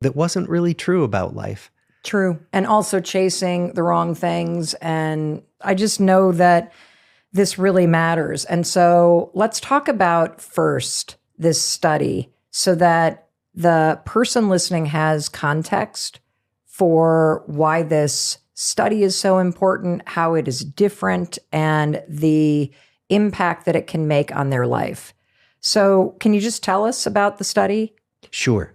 that wasn't really true about life. True. And also chasing the wrong things. And I just know that this really matters. And so let's talk about first this study so that the person listening has context for why this study is so important, how it is different, and the impact that it can make on their life. So can you just tell us about the study? Sure.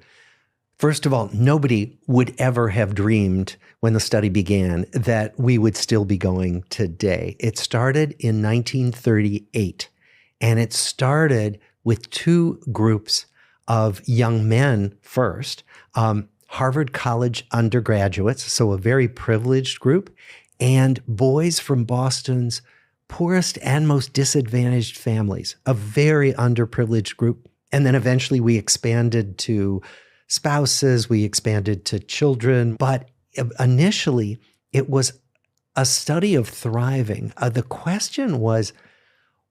First of all, nobody would ever have dreamed when the study began that we would still be going today. It started in 1938, and it started with two groups of young men first, Harvard College undergraduates, so a very privileged group, and boys from Boston's poorest and most disadvantaged families, a very underprivileged group. And then eventually we expanded to spouses, we expanded to children. But initially, it was a study of thriving. The question was,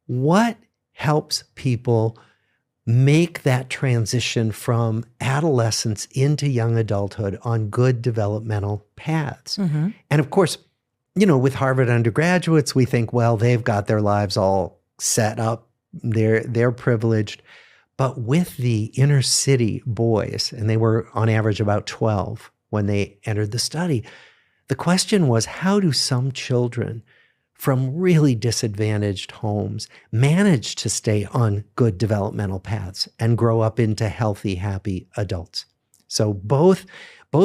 what helps people make that transition from adolescence into young adulthood on good developmental paths? Mm-hmm. And of course, with Harvard undergraduates, we think, well, they've got their lives all set up. They're privileged. But with the inner city boys, and they were on average about 12 when they entered the study, the question was, how do some children from really disadvantaged homes manage to stay on good developmental paths and grow up into healthy, happy adults? So both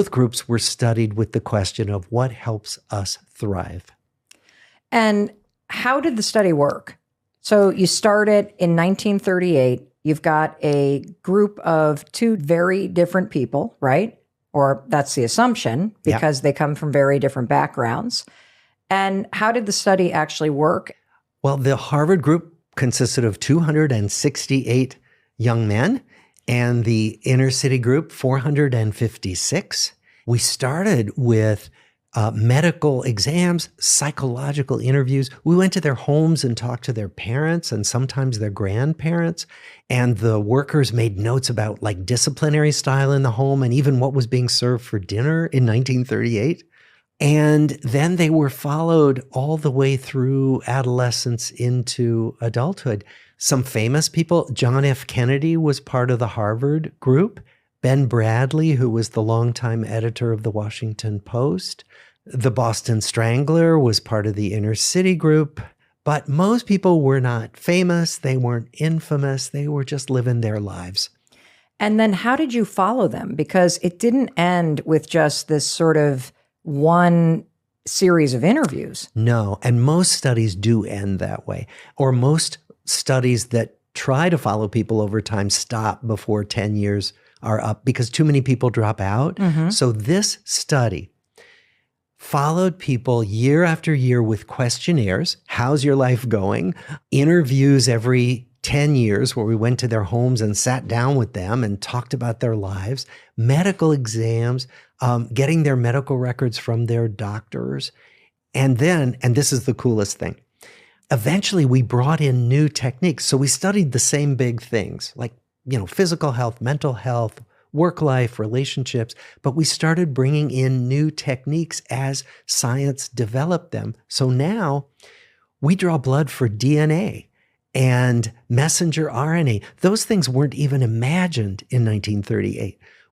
groups were studied with the question of what helps us thrive. And how did the study work? So you started in 1938. You've got a group of two very different people, right? Or that's the assumption, because they come from very different backgrounds. And how did the study actually work? Well, the Harvard group consisted of 268 young men, and the inner city group, 456. We started with medical exams, psychological interviews. We went to their homes and talked to their parents and sometimes their grandparents. And the workers made notes about like disciplinary style in the home and even what was being served for dinner in 1938. And then they were followed all the way through adolescence into adulthood. Some famous people, John F. Kennedy was part of the Harvard group. Ben Bradley, who was the longtime editor of the Washington Post. The Boston Strangler was part of the inner city group. But most people were not famous. They weren't infamous. They were just living their lives. And then how did you follow them? Because it didn't end with just this sort of one series of interviews. No, and most studies do end that way. Or most studies that try to follow people over time stop before 10 years are up because too many people drop out. Mm-hmm. So this study followed people year after year with questionnaires. How's your life going? Interviews every 10 years where we went to their homes and sat down with them and talked about their lives, medical exams, getting their medical records from their doctors. And then, and this is the coolest thing, eventually we brought in new techniques. So we studied the same big things like, physical health, mental health, work life, relationships, but we started bringing in new techniques as science developed them. So now we draw blood for DNA and messenger RNA. Those things weren't even imagined in 1938.